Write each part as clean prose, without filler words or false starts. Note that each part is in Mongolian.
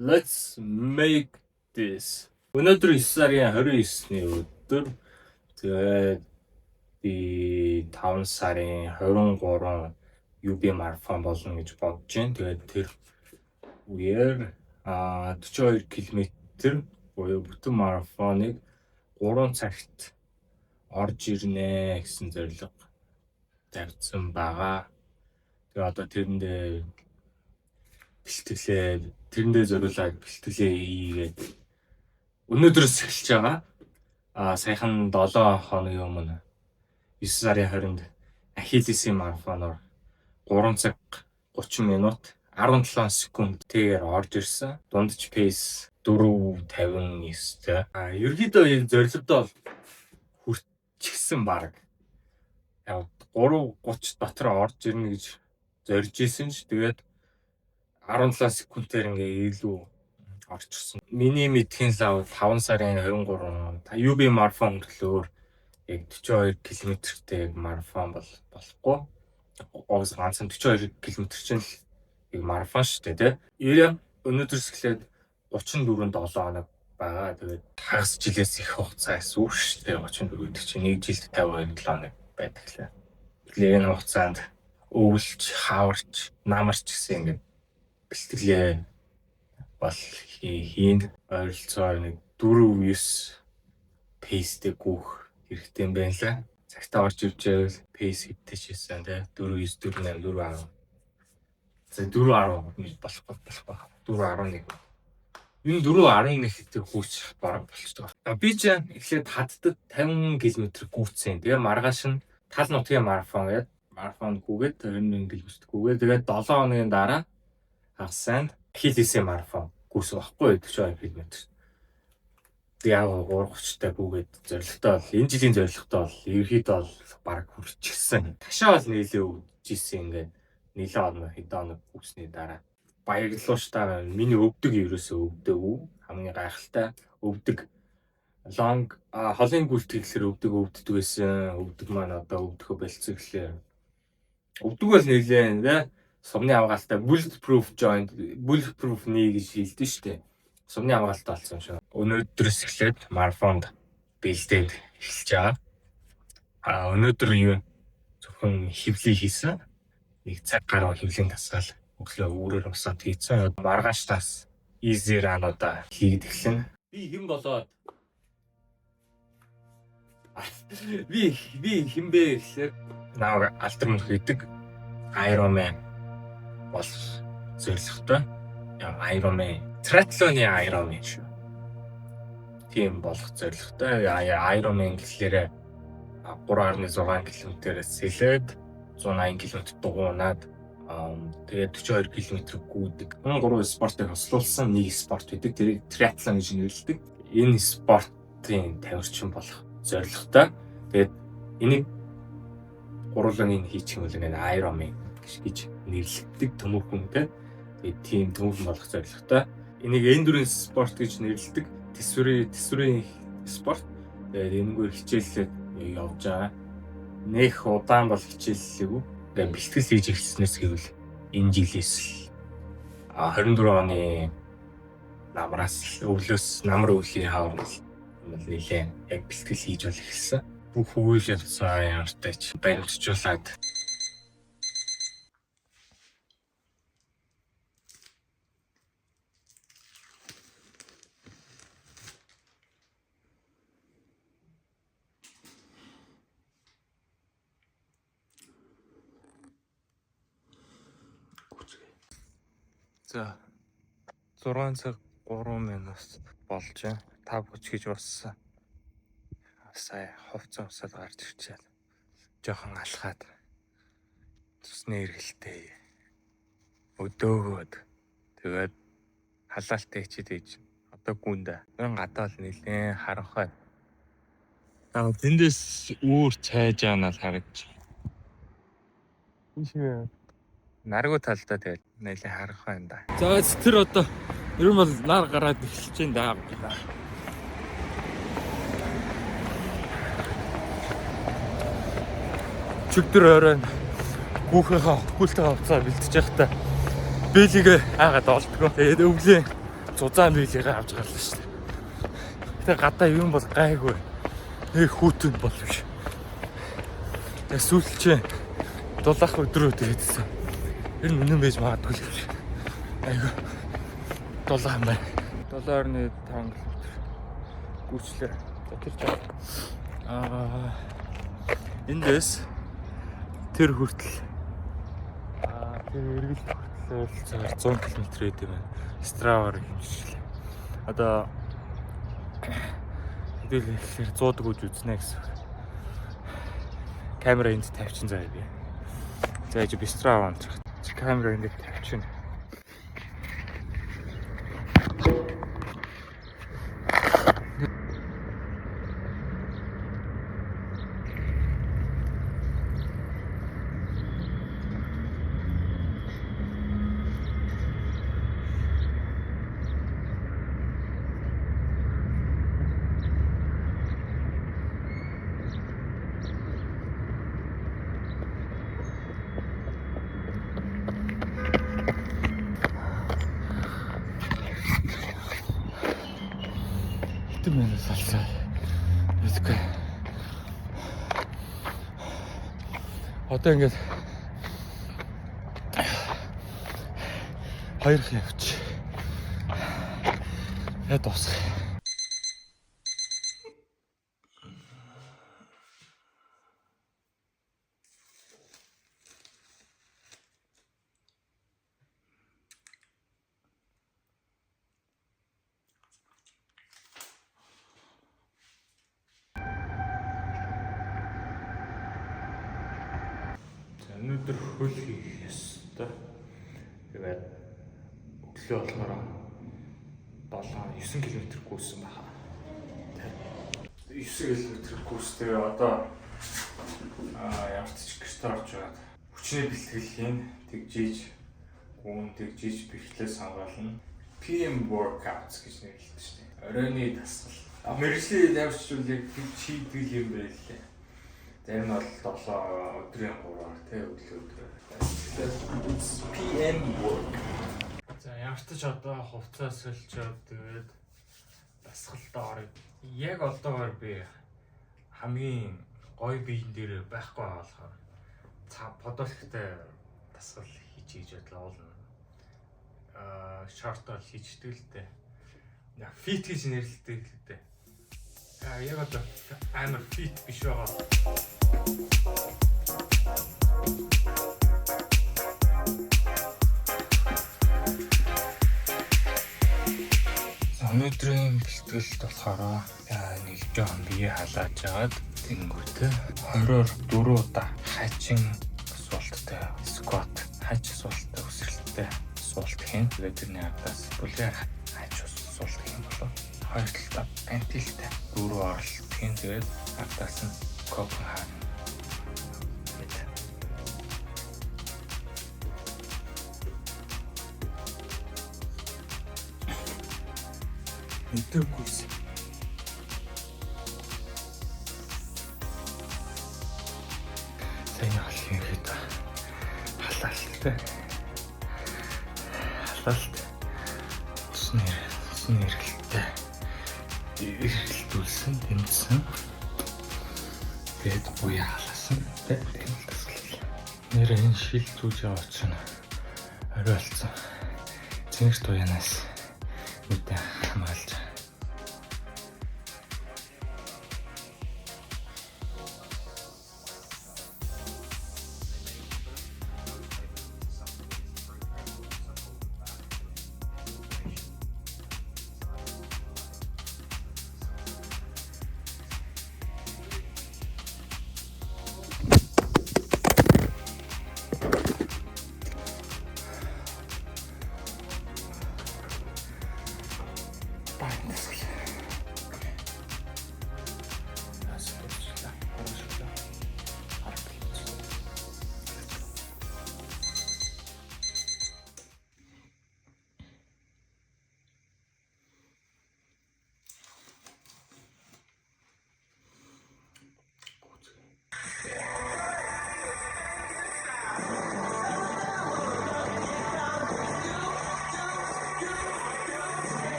Let's make this. Өнөөдөр 9 сарын 29-ний өдөр. Тэгээд би 5 сарын 23 UB марафон болно гэж бодож байна. Тэгээд тэр үеэр 42 км буюу бүтэн марафоныг 3 цагт орж ирнэ гэсэн зорилго тавьсан байгаа. Тэгээд одоо тэрэндээ зориулаад бэлтгэлээ хийгээд өнөөдрөөс эхэлж байгаа. Саяхан 7 хоногийн өмнө 9 сарын 20-нд Ахиллесийн марафоноор 3 цаг 30 минут 17 секундээр орж ирсэн. Дундаж пейс 4:59-тэй. Ерөнхийдөө зорилгодоо хүрчихсэн баг. Яг 3:30 дотор орж ирнэ гэж зорж исэн ч тэгээд 17 секундээр ингээ илүү орчихсон. Миний мэдхийн лав 5 сарын 23 UB марафон төлөөр яг 42 км-тэй марафон болохгүй. Ганцхан 42 км чинь яг марафон шүү дээ, тий. Өнөөдрөөс эхлээд 34-7 хоног байгаа. Тэгээд хагас жилээс их хугацаа гэсэн үг шүү дээ. 34 гэдэг чинь 1 жилд 52 хоног байдаг лээ. Тэгээд энэ хугацаанд өвлж, хаварч, намарч гэсэн ингээд бэлтгэлээ бол хийн ойролцоо нэг 4-9 пейстэй гүөх хэрэгтэй юм байна лээ. Цагтаа орж ивчээл пейс хиттэй шийсэн тий 4-9 4-8 4-10. За 4-10 болохгүй. 4-11. Энэ 4-11 хэвтэй хүүч бараг болчихдог. Би ч эхлээд хаддад 50 км гүйцсэн. Тэгээ маргааш нь тал нутгийн марафон гэдэг марафон гүгээд 21 км гүгээд тэгээд 7 хоногийн дараа хагасанд Ахиллесийн марафон гүйсэн баггүй 42 км. Яг 3:30-тай гүгээд зорилготой бол энэ жилийн зорилготой бол ерөөхдөө бол бараг хүрчихсэн. Ташаа бол нэлээ өвдөжсэн ингээд нэлээ хэдэн хоног гүйсний дараа баярлалаа штаа. Миний өвдөг ерөөсөө өвдөөгүй. Хамгийн гайхалтай өвдөг лонг холын гүйлт гэхэлэр өвддөг байсан. Өвдөг маань одоо өвдөхө болцсон гэхлээр өвдөг бол нэлээ нэ сумны авгаалтай bulletproof joint bulletproof knee гэж хэлдэг штэ. Сумны авгаалтай болсон юм шиг. Өнөөдрөөс эхлээд марафонд бэлдээд эхэлж байгаа. Өнөөдөр юу зөвхөн хөвлий хийсэн. Нэг цаг гаруй хөвлийн тасгаал өглөө өөрөөр усаад хийсэн. Маргааш тас easy run-уудаа хийгээд эхэлнэ. Би хэн болоод би хинбэ гэхлээр наа алдармал хийдэг Ironman бол зорилготой. Ironman триатлоны Ironman шүү. Тийм болох зорилготой. Ironman гэхлээр 3.6 км-ээс эхлээд 180 км дугуунаад тэгээд 42 км гүйдэг. Энэ 3 спортыг хослуулсан нэг спорт гэдэг. Тэрийг триатлон гэж нэрлэдэг. Энэ спортын тавирчин болох зорилготой. Тэгээд энийг гурван хийчих юм бол нэг Ironman гэж нэрлэгдэг төмөрхөнтэй. Тэгээд тийм төмөрхөн болох зорилготой. Энийг endurance спорт гэж нэрлэдэг. Тэсвэрийн спорт. Тэгээд энэгээр хичээллээд явж байгаа. Нэх удаан бол хичээллээгүй. Тэгээд бэлтгэл хийж эхэлснээс гэвэл энэ жилээс л 24 оны намраас өвлөөс намар өвлийн хаавар нэлээ яг бэлтгэл хийж бол эхэлсэн. Бүх үйл явцаа ямартайч баримтжуулаад за 6 цаг 3 минут болж байна. 5:30 гэж болсон. Сая хувцас усаад гарч ирчихээ. Жохон алхаад цусны эргэлтэй өдөөгөөд тэгээд халаалтай хичээд одоо гүндэ. Гэн гадаал нэлээ харанхай. Тэндээс үүр цайж аанал харагч. Ийшээ наргуу талдаа тэгээд нэлээ харанхай юм да. За тэр одоо ер нь бол нар гараад эхэлж байна да. Чигдэр оройн гүүхийнхаа хөлтэй хавцаа бэлтэж явахдаа бэлигээ хаагаад олдгоо. Тэгээд өвлийн зузаан биелэгээ авч гарлаа шүү дээ. Гэтэ гадаа юм бол гайгүй. Нэг хүүтэн бол биш. Сүүлчээ дулаах өдрөө тэгээдсэн. Тэр нь үнэн байж магадгүй л гэж. Айгу. Дулаах юм байна. 7.5 км гүйчлээ. Тэр жаа. Эндээс тэр хүртэл тэр эргэл хүртэл цагаар 100 км хэд юм байна. Страваар хэмжижлээ. Одоо хэдүүлэхээр 100-г үж үзнэ гэсэн. Камера энд тавьчин заяа би. За яж Strava онцох. Камера энд тавьчин. Минус алцаа. Мэдгүй. Одоо ингээд хоёр их явчих. Яа дуусах. Өнөөдөр хөл хийх ёстой. Тэгээд өглөө болохоор 9 км гүйсэн байна. 9 км гүйстэй одоо ямар ч гэрт орж байгаа. Хүчний бэлтгэлийн тэгжиж бэхлээ сангаална. PM workouts гэж нэрлэдэг шүү дээ. Оройны дасгал. Мэргэжлийн явуулчулыг шийдэл юм байлээ. Тэр нь бол 7 өдрийн 3-аар өглөө. PM work. За ямар ч одоо хувцас сольчоод тэгээд дасгалд орё. Яг одоогоор би хамгийн гоё биеийн дээр байхгүй болохоор подолхтой дасгал хийж бодлоо уулна. Шорт бол хийждэг л дээ. Фит гэж нэрлэдэг л дээ. Яг одоо амар фит биш байгаа. Өнөөдрийн бэлтгэлд болохоор нэг жоон бие халааж агаад тэнгүүтээ 24 удаа хачин суулттай скват, хач суулттай өсрэлттэй суулт хийн. Тэгээд тэрний хавтаас бүлгээр хач суулт хийн болоо. Хоёр талдаа антилтай 4 оролт хийн. Тэгээд хавтаас нь Копенгаген. Мэдэггүйс. Сайн хол юм хэд халаалтай. Халаалт. Цэсний эргэлттэй. Эргэлтүүлсэн, тэмцсэн. Тэгээд буяа халаасан. Тэгээд тасгаллаа. Нэр энэ шил зүүж яваад чинь орой болсон. Цэнэгт уянаас мэдээ хамгаалж.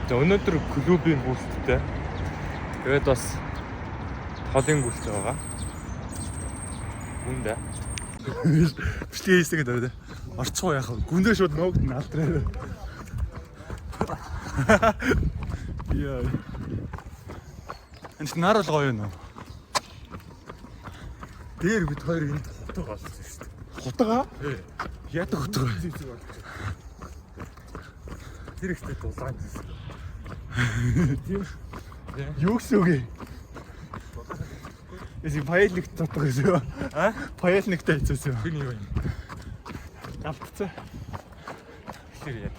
За өнөөдөр клубийн гүйлттэй. Тэгээд бас холын гүйлт байгаа. Гүндэ. Бичлэгээ хийсгээд байна. Орцгоо яах вэ? Гүндээ шууд ногд наалтраа. Яа. Энд нар л гоё юм. Дээр бид хоёр энд хутга болсон шүү дээ. Хутга? Тий. Яадаг хутга? Тэр ихтэй дулаан гэсэн. Тийм. Юу гэсэн үг юм? Эсийг паяльник татдаг гэсэн. А? Паяльниктай хийсэн. Тэр юу юм? Алдцаа. Тэр яа.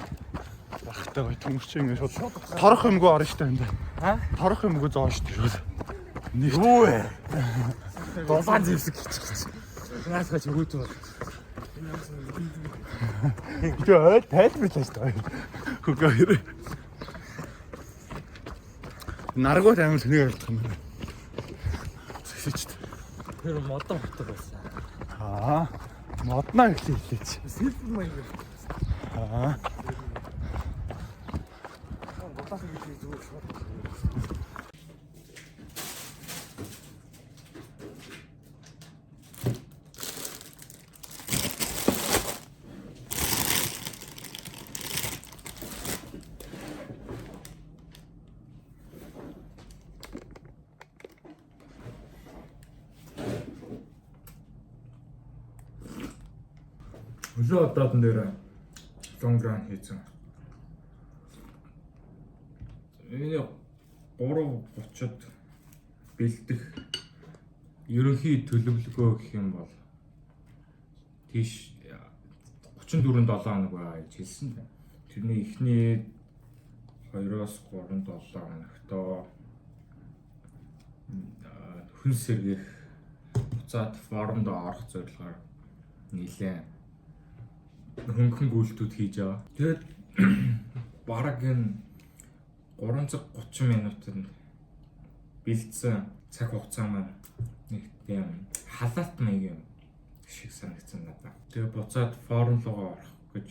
Багтай гоё төмөрч ингэ шууд торох юмгүй орно штэ энэ. А? Торох юмгүй зоон штэ шууд. Юу вэ? Дулаан зэвсэг хийчих. Наасгаач өгөөд байна. Яа, тайлбарлаа штэ. Хөөе. Наргууд амир сүнийг ярьдаг юм байна. Сэсэж. Тэр модон хутга байсан. Аа. Моднаа хэлээч. Сэлбэр маяг. Аа. Дулаан зэвсэг зүгээр шууд. Өглөө одоодан дээр лонгран хийсэн. Энэ 3:30-д бэлдэх ерөнхий төлөвлөгөө гэх юм бол тийш 34-7 хоног байгаа гэж хэлсэн байна. Тэрний эхний 2-3 7 хоногтоо хүн сэргийх буцаад формонд орох зорилгоор нэлээд хөнгөн гүйлтүүд хийж байгаа. Тэгээд бараг энэ 3 цаг 30 минутанд бэлдсэн цаг хугацаа маань нэг тийм халаалт маяг юм шиг санагдсан надад. Тэгээд буцаад форм руугаа орох гэж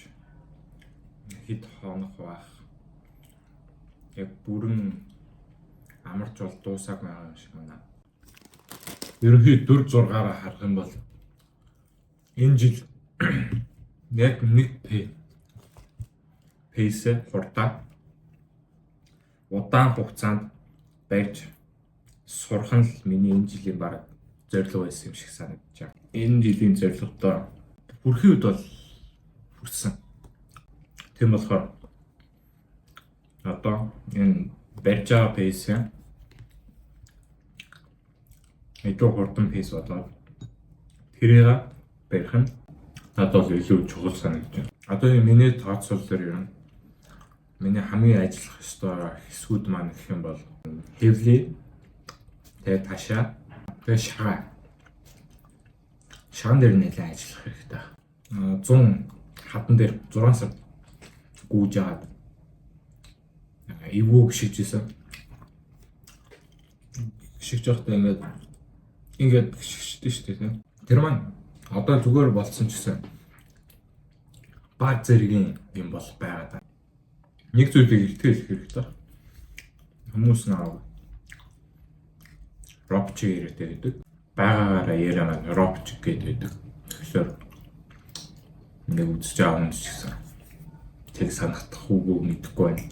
хэд хоног байх. Яг бүрэн амарч бол дуусаагүй байгаа юм шиг байна. Ерөнхий 4-6-аараа харах юм бол энэ жил яг нэг пейс хурдан удаан хугацаанд барьж сурах нь л миний энэ жилийн баг зорилго байсан юм шиг санагдаж байна. Энэ жилийн зорилгодоо бүрхийн үед бол хүрсэн. Тийм болохоор одоо энэ барьж байгаа пейс айдуу хурдан пейс болоод тэрийг барих нь надад бол илүү чухал санагдаж байна. Одоо миний тооцоол дээр юм. Миний хамгийн ажиллах ёстой хэсгүүд маань гэх юм бол хэвлээ, тэгээд ташаа, тэгээд шагаа. Шагаан дээр нэлээд ажиллах хэрэгтэй. 100 хатан дээр 6 сар гүйж аваад эвгүй гიშгэжсэн. Гიშгэж явахдаа ингээд гიშгчтэй шүү дээ. Тэр маань одоо зүгээр болцсон ч гэсэн баг зэргийн юм бол байгаа. Нэг зүйлийг илтгэл хэрэгтэй. Хүмүүс наа ропч яриатай гэдэг. Байгаагаараа ярианаа ропч гэдэг. Тэгэхээр нэг үзэж байгаа юм ч гэсэн тэг санагдах үгүй мэдэхгүй байна.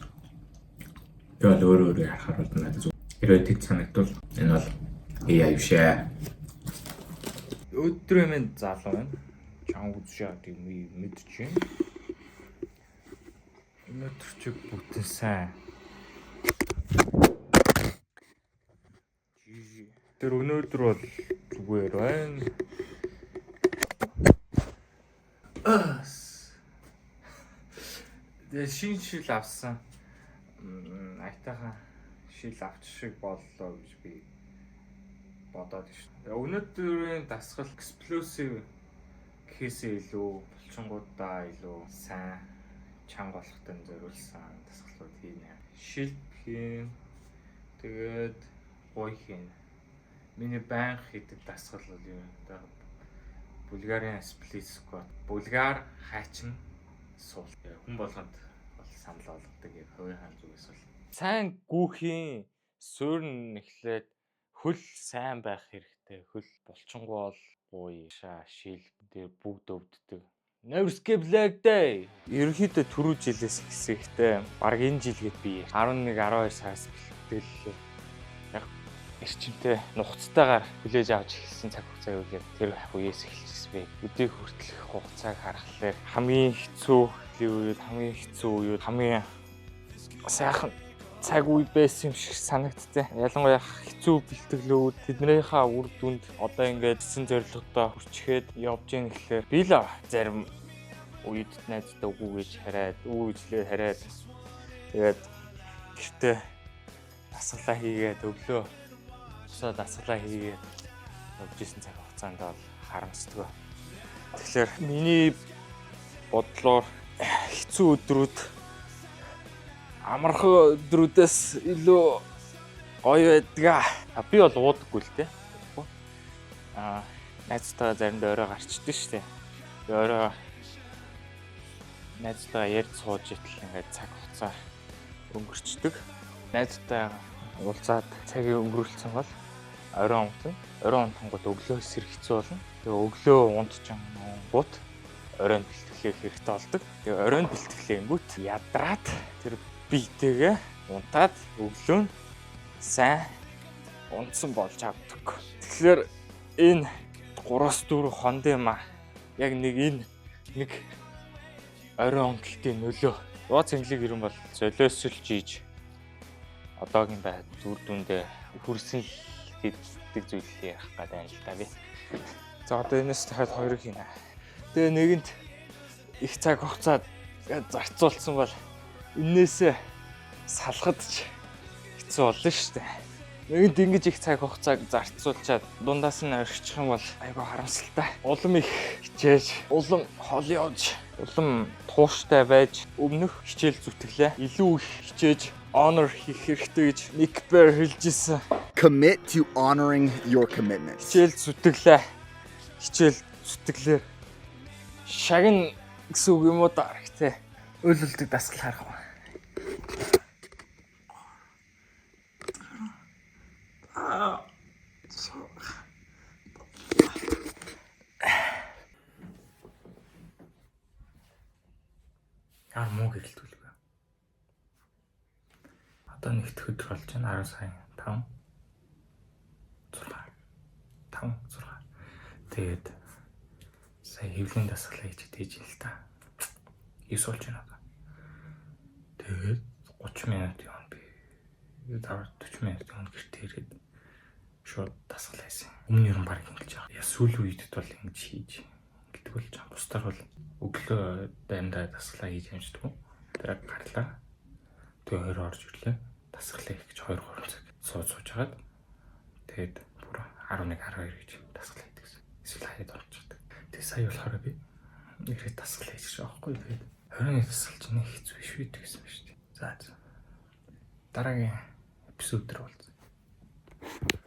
Тэгээд өөрөө харахаар бол надад зөв. Хэрвээ тэг санагдвал энэ бол AI шээ. Өдрөө минь залуу байна. Чанга үзшээ тийм мэдчихээн. Өнөөдөр ч бүтэн сайн. Тэр өнөөдөр бол зүгээр байна. Тэгээ шин шил авсан. Айтайхан шил авч шиг боллоо гэж би бодоод шүү. Өнөөдрийн дасгал explosive гэхээсээ илүү булчингуудаа илүү сайн чанга болохтой зориулсан дасгалууд хийнэ. Шилп хийн. Тэгээд гой хийн. Миний байнга хийдэг дасгал бол юу вэ? Булгарын split squat. Булгар хайчин суул. Хүн болгонд бол санал болгодог яг хувийнхаа зүгээс бол. Сайн гүүхийн суурин эхлээд хөл сайн байх хэрэгтэй. Хөл булчингуй бол гоё шил дээр бүгд өвддөг. Never skip leg day. Ерөнхийдөө түрүү жилээс эхлэхдээ баг энэ жилгээд би 11 12 сараас бэлтгэлээ. Яг эрчимтэй нухацтайгаар хүлээж авч эхэлсэн цаг хугацаа юу гэхээр тэр үеэс эхэлчихсэн бэ. Өдийг хүртэлх хугацааг харахаар хамгийн хэцүү үед хамгийн сайхан цаг үе байсан юм шиг санагдтыг. Ялангуяа хэцүү бэлтгэлүүд тэднийхээ үр дүнд одоо ингээд гэсэн зорилгодоо хүрчихэд явж ийн гэхлээр би л зарим үед найздаа үгүй гэж хараад үүжлээ хараад тэгээд гэртээ дасгалаа хийгээд өглөө босоо дасгалаа хийгээд явж исэн цаг хугацаанд бол харамсдаг. Тэгэхээр миний бодлоор хэцүү өдрүүд амархан өдрүүдээс илүү гоё байдаг. Би бол уудаггүй л дээ. Найзтайгаа заримдаа орой гарчдаг шүү дээ. Орой найзтайгаа ярьж сууж итэл ингээд цаг хугацаа өнгөрчдөг. Найзтайгаа уулзаад цагийг өнгөрүүлсэн бол орой унтна. Орой унтангууд өглөө эсрэг хэцүү болно. Тэгээ өглөө унтчихангууд оройн бэлтгэхээ хэрэгтэй болдог. Тэгээ оройн бэлтгэхлээнгүүт ядраад тэр биетэйгээ унтаад өглөө нь сайн унтсан болж авдаг. Тэгэхээр энэ 3-4 хонд юм а. Яг нэг орой унталтын нөлөө. Дуу цэнгэлэг ирэн бол золиослж ийж одоогийн байд үр дүндээ хүрсэн гэдэг зүйлийг ярих гэдэг юм л да би. За одоо энэс дахиад хоёрыг хийнэ. Тэгээ нэгэнт их цаг хугацаа зарцуулсан бол энээсээ салхадч хэцүү болно шүү дээ. Нэгэнт ингэж их цаг хугацааг зарцуулчаад дундаас нь орхичих юм бол айгүй харамсалтай. Улам их хичээж, улам хол явж, улам тууштай байж өмнөх хичээл зүтгэлээ илүү их хичээж honor хийх хэрэгтэй гэж Nick Bear хэлжсэн. Commit to honoring your commitments. Хичээл зүтгэлээр шагна гэсэн үг юм уу даа гэх. Өөлөлдөг дасгал харах уу. Яар муу гэрэлтүүлэг байна. Одоо нэгт өдөр болж байна 10 сая 5 6. Тэгээд сая хэвлэлийн дасгалаа хийж л та. 9 болж байна одоо. Тэгээд 30 минут явна би. 40 минут явна гэртээ ирээд шууд дасгал хийсэн. Өмнө нь баг ингэж байгаа. Яа сүүлийн үед бол ингэж хийж гэдэг болж байгаа. Бусдаар бол өглөө дайндаа дасгалаа хийж амждаг. Тэгээд гарлаа. Тэгээ хоёр орж ирлээ. Дасгалаа хийх гэж 2-3 цаг сууж хагаад тэгээд бүр 11-12 гэж дасгалаа хийдэг гэсэн. Эсвэл хаяад орчихдаг. Тэгээ сая болохоор би ирээд дасгалаа хийж байгаа байхгүй. Тэгээд 20 дасгал чинь хэцүү биш үү гэсэн байна шүү дээ. За дараагийн эпизод дээр уулзъя.